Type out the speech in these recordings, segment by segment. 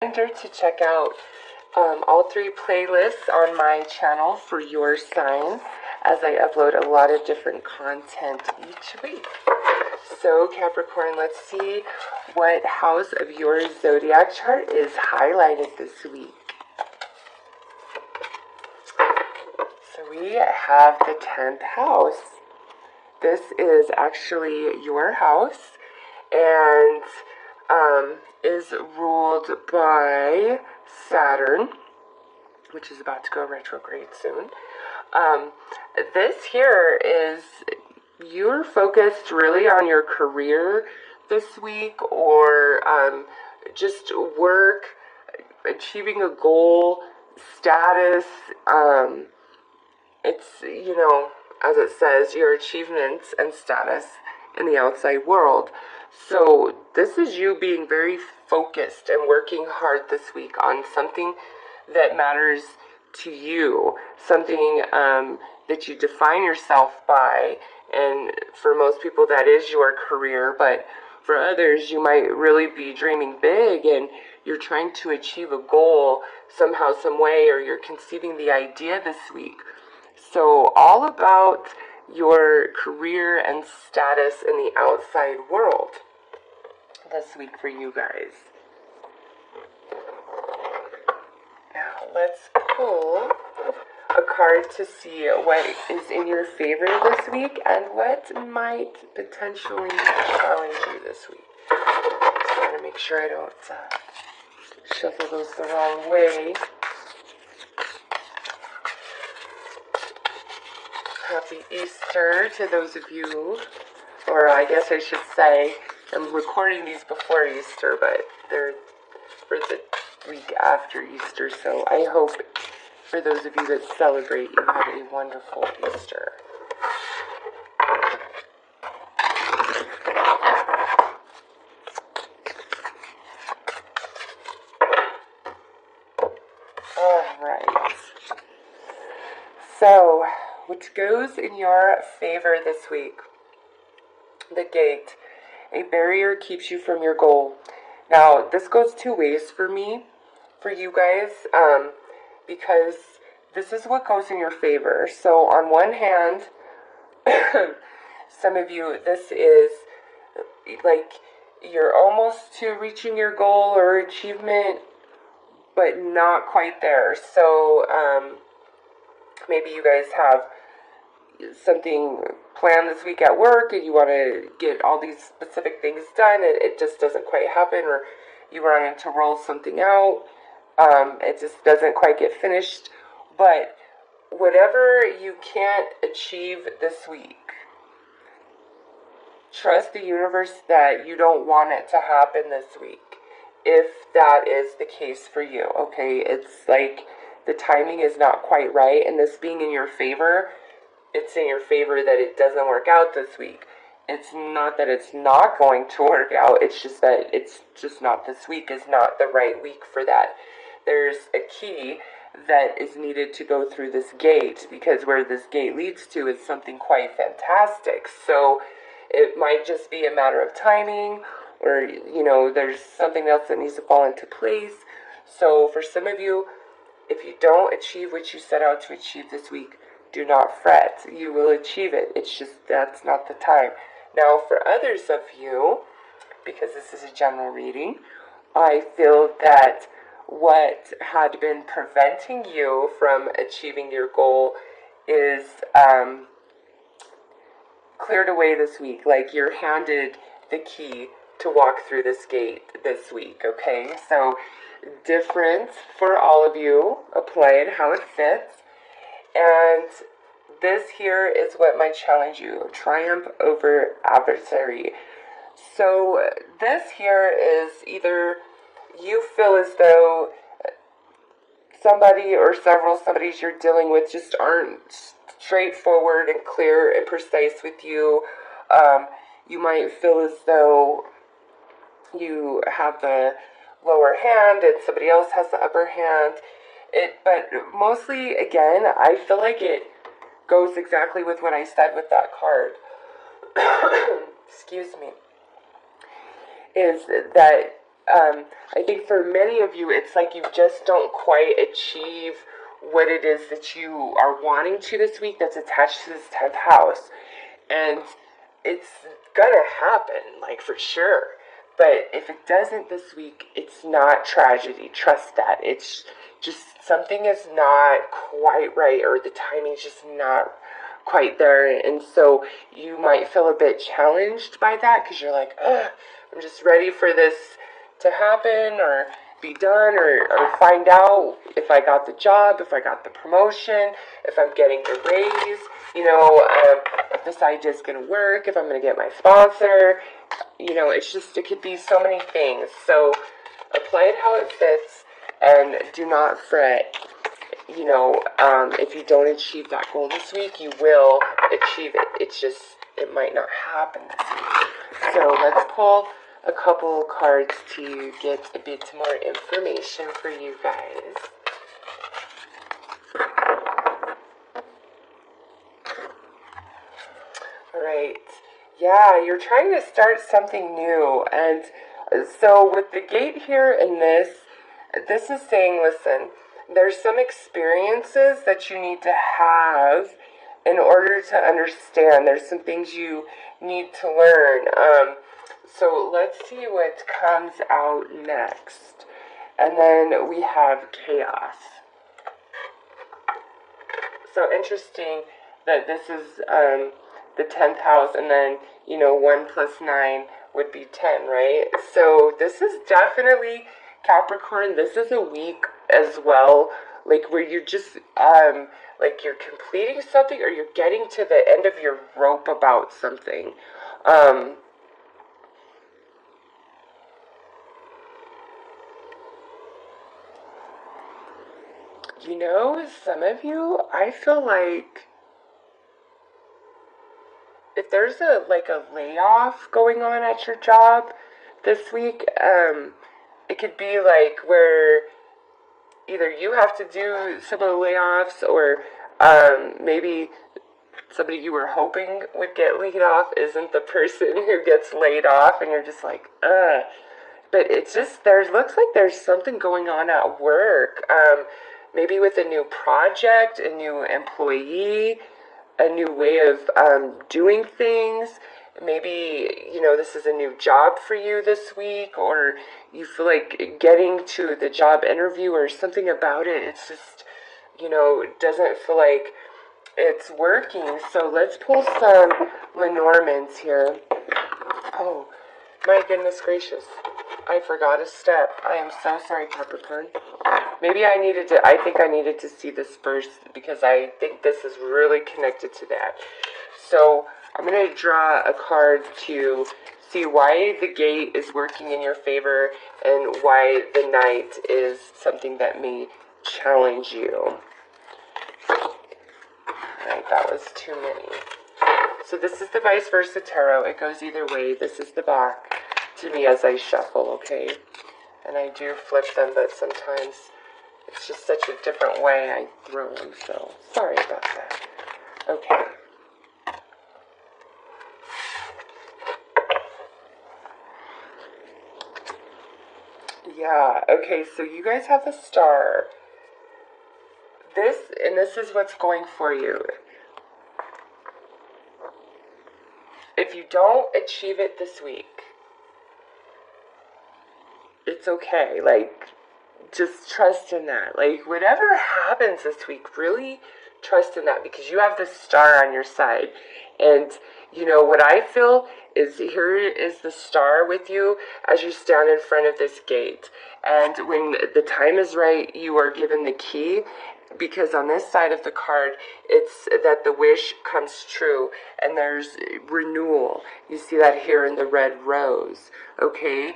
Reminder to check out all 3 playlists on my channel for your sign, as I upload a lot of different content each week. So Capricorn, let's see what house of your zodiac chart is highlighted this week. So we have the 10th house. This is actually your house, and is ruled by Saturn, which is about to go retrograde soon. This here is, you're focused really on your career this week, or just work, achieving a goal, status. It's, as it says, your achievements and status in the outside world. So this is you being very focused and working hard this week on something that matters to you, something that you define yourself by. And for most people that is your career, but for others you might really be dreaming big and you're trying to achieve a goal somehow, some way, or you're conceiving the idea this week. So all about your career and status in the outside world this week for you guys. Now let's pull a card to see what is in your favor this week and what might potentially challenge you this week. Just trying to make sure I don't shuffle those the wrong way. Happy Easter to those of you, or I guess I should say, I'm recording these before Easter, but they're for the week after Easter, so I hope for those of you that celebrate, you have a wonderful Easter. Alright, so which goes in your favor this week? The Gate. A barrier keeps you from your goal. Now, this goes 2 ways for me, for you guys, because this is what goes in your favor. So on one hand, some of you, this is like you're almost to reaching your goal or achievement, but not quite there. So maybe you guys have something planned this week at work and you want to get all these specific things done and it just doesn't quite happen, or you run in to roll something out, it just doesn't quite get finished. But whatever you can't achieve this week, trust the universe that you don't want it to happen this week, if that is the case for you. Okay, it's like the timing is not quite right, and this being in your favor, it's in your favor that it doesn't work out this week. It's not that it's not going to work out, it's just that it's just not this week, is not the right week for that. There's a key that is needed to go through this gate, because where this gate leads to is something quite fantastic. So it might just be a matter of timing, or there's something else that needs to fall into place. So for some of you, if you don't achieve what you set out to achieve this week, do not fret. You will achieve it. It's just that's not the time. Now, for others of you, because this is a general reading, I feel that what had been preventing you from achieving your goal is cleared away this week. Like you're handed the key to walk through this gate this week, okay? So different for all of you. Apply it how it fits. And this here is what might challenge you. Triumph over adversary. So this here is either you feel as though somebody or several somebodies you're dealing with just aren't straightforward and clear and precise with you. You might feel as though you have the lower hand and somebody else has the upper hand. But mostly, again, I feel like it goes exactly with what I said with that card. Excuse me. Is that I think for many of you, it's like you just don't quite achieve what it is that you are wanting to this week that's attached to this 10th house. And it's gonna happen, like for sure. But if it doesn't this week, it's not tragedy. Trust that. It's just something is not quite right, or the timing's just not quite there. And so you might feel a bit challenged by that because you're like, ugh, I'm just ready for this to happen or be done, or find out if I got the job, if I got the promotion, if I'm getting the raise, if this idea is going to work, if I'm going to get my sponsor. It's just, it could be so many things. So apply it how it fits and do not fret. If you don't achieve that goal this week, you will achieve it. It's just, it might not happen this week. So let's pull a couple cards to get a bit more information for you guys. Alright, yeah, you're trying to start something new, and so with the gate here in this is saying, listen, there's some experiences that you need to have in order to understand. There's some things you need to learn. So let's see what comes out next. And then we have chaos. So interesting that this is the 10th house, and then 1 plus 9 would be 10, right? So this is definitely Capricorn. This is a week as well, like where you're just like you're completing something, or you're getting to the end of your rope about something. Some of you, I feel like if there's a layoff going on at your job this week, it could be like where either you have to do some of the layoffs, or maybe somebody you were hoping would get laid off isn't the person who gets laid off, and you're just like, ugh. But it's just, looks like there's something going on at work. Maybe with a new project, a new employee, a new way of doing things. Maybe, this is a new job for you this week, or you feel like getting to the job interview or something about it. It's just, it doesn't feel like it's working. So let's pull some Lenormands here. Oh, my goodness gracious. I forgot a step. I am so sorry, Capricorn. Maybe I think I needed to see this first, because I think this is really connected to that. So I'm going to draw a card to see why the gate is working in your favor and why the Knight is something that may challenge you. Alright, that was too many. So this is the vice versa tarot. It goes either way. This is the back to me as I shuffle, okay? And I do flip them, but sometimes it's just such a different way I throw them, so sorry about that. Okay. Yeah, okay, so you guys have the Star. This is what's going for you. If you don't achieve it this week, it's okay. Just trust in that. Whatever happens this week, really trust in that, because you have the Star on your side. And, what I feel is here is the Star with you as you stand in front of this gate. And when the time is right, you are given the key, because on this side of the card, it's that the wish comes true, and there's renewal. You see that here in the red rose, okay?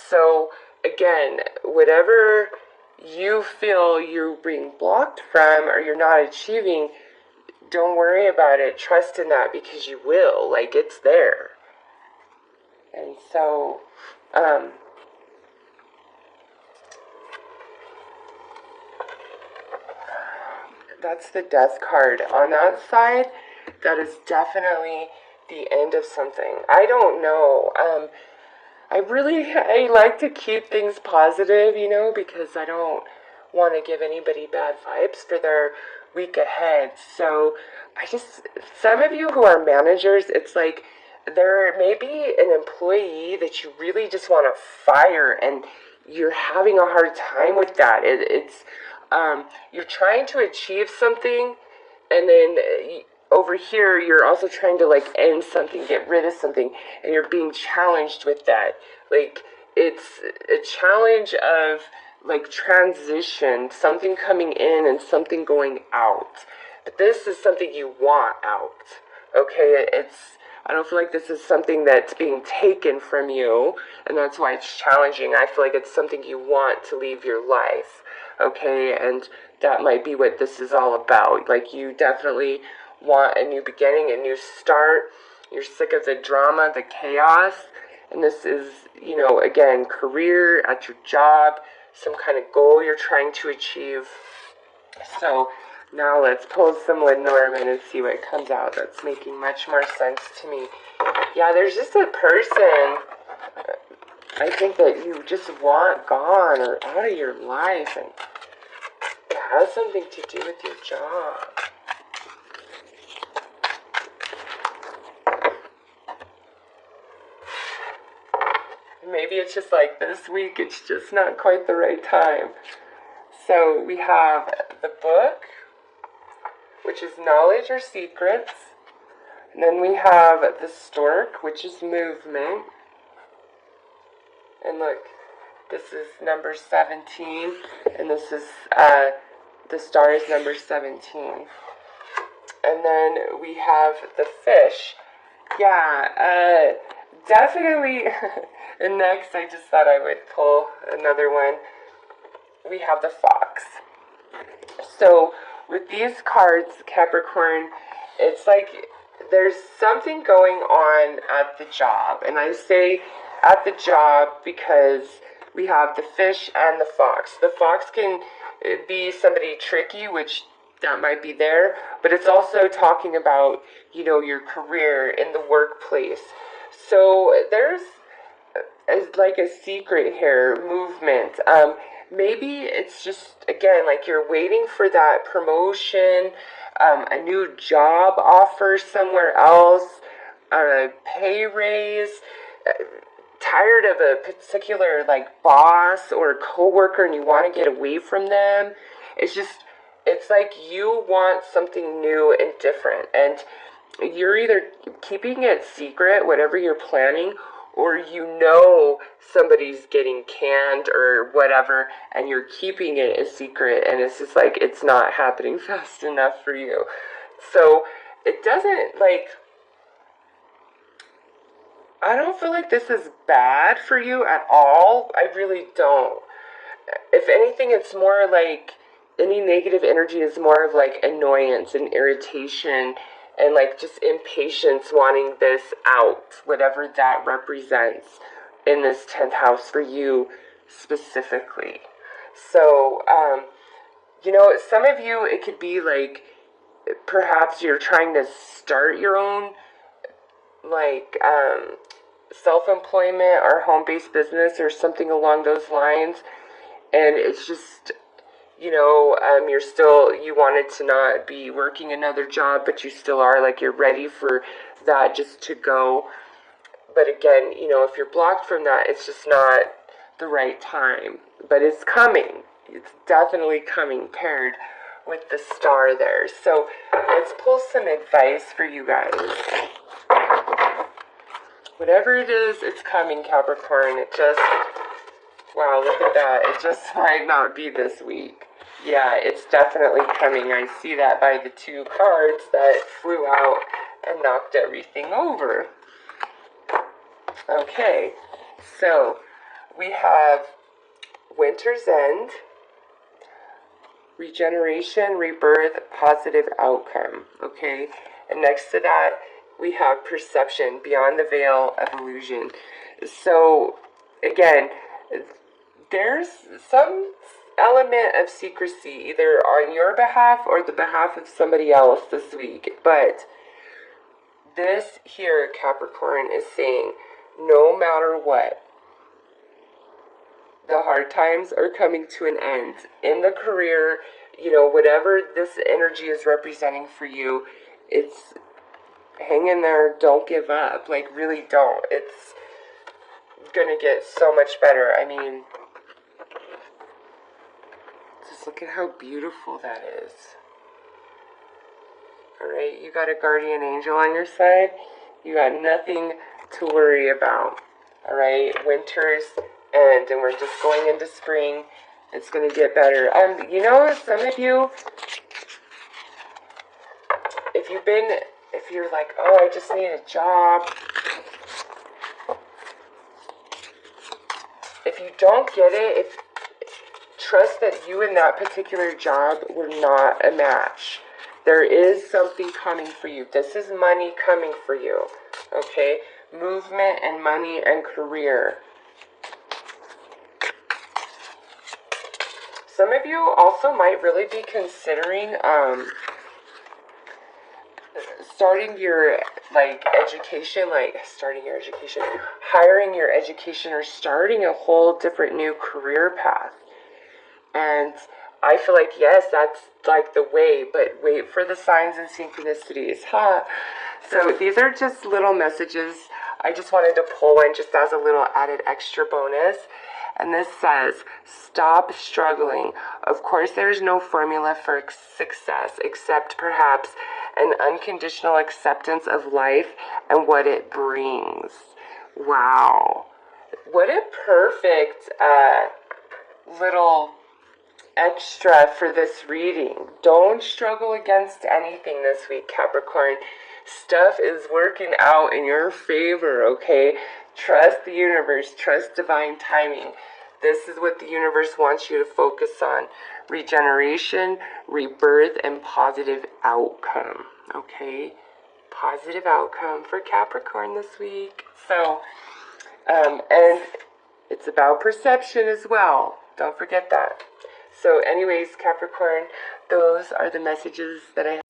So, again, whatever you feel you're being blocked from or you're not achieving, don't worry about it. Trust in that, because you will. It's there. And so, that's the Death card. On that side, that is definitely the end of something. I don't know. I like to keep things positive, because I don't want to give anybody bad vibes for their week ahead. So some of you who are managers, it's like there may be an employee that you really just want to fire, and you're having a hard time with that. You're trying to achieve something, and then over here you're also trying to like end something, get rid of something, and you're being challenged with that. Like, it's a challenge of like transition, something coming in and something going out. But this is something you want out. Okay, I don't feel like this is something that's being taken from you, and that's why it's challenging. I feel like it's something you want to leave your life. Okay, and that might be what this is all about. Like, you definitely want a new beginning, a new start. You're sick of the drama, the chaos, and this is, again, career, at your job, some kind of goal you're trying to achieve. So now let's pull some Lenormand and see what comes out. That's making much more sense to me. Yeah, there's just a person I think that you just want gone or out of your life, and it has something to do with your job. Maybe it's just like this week, it's just not quite the right time. So we have the book, which is knowledge or secrets. And then we have the stork, which is movement. And look, this is number 17. And this is, the star is number 17. And then we have the fish. Yeah, definitely. And next, I just thought I would pull another one. We have the fox. So with these cards, Capricorn, it's like there's something going on at the job. And I say at the job because we have the fish and the fox. The fox can be somebody tricky, which that might be there, but it's also talking about, your career in the workplace. So there's like a secret here, movement. Maybe it's just, again, like you're waiting for that promotion, a new job offer somewhere else, a pay raise, tired of a particular like boss or coworker, and you want to get away from them. It's like you want something new and different, and you're either keeping it secret, whatever you're planning, or somebody's getting canned or whatever, and you're keeping it a secret, and it's just like it's not happening fast enough for you. So it doesn't, like, I don't feel like this is bad for you at all. I really don't. If anything, it's more like any negative energy is more of like annoyance and irritation and like just impatience, wanting this out, whatever that represents in this 10th house for you specifically. So, some of you, it could be like perhaps you're trying to start your own like self-employment or home-based business or something along those lines, and it's just you wanted to not be working another job, but you still are, like, you're ready for that just to go. But again, if you're blocked from that, it's just not the right time. But it's coming. It's definitely coming, paired with the star there. So let's pull some advice for you guys. Whatever it is, it's coming, Capricorn. Wow, look at that. It just might not be this week. Yeah, it's definitely coming. I see that by the 2 cards that flew out and knocked everything over. Okay, so we have Winter's End, regeneration, rebirth, positive outcome. Okay, and next to that, we have perception, beyond the veil of illusion. So, again, there's some element of secrecy, either on your behalf or the behalf of somebody else this week. But this here, Capricorn, is saying, no matter what, The hard times are coming to an end. In the career, whatever this energy is representing for you, it's hang in there, don't give up. Like, really don't. It's gonna get so much better. I mean, just look at how beautiful that is. Alright, you got a guardian angel on your side. You got nothing to worry about. Alright, winter's end and we're just going into spring. It's gonna get better. Some of you, if you're like, oh, I just need a job. If you don't get it, trust that you and that particular job were not a match. There is something coming for you. This is money coming for you. Okay? Movement and money and career. Some of you also might really be considering starting your education, hiring your education, or starting a whole different new career path. And I feel like, yes, that's like the way, but wait for the signs and synchronicities, huh? So these are just little messages. I just wanted to pull one just as a little added extra bonus. And this says, stop struggling. Of course, there's no formula for success except perhaps an unconditional acceptance of life and what it brings. Wow. What a perfect little extra for this reading. Don't struggle against anything this week, Capricorn. Stuff is working out in your favor, okay? Trust the universe. Trust divine timing. This is what the universe wants you to focus on. Regeneration, rebirth, and positive outcome, okay? Positive outcome for Capricorn this week. So, and it's about perception as well. Don't forget that. So anyways, Capricorn, those are the messages that I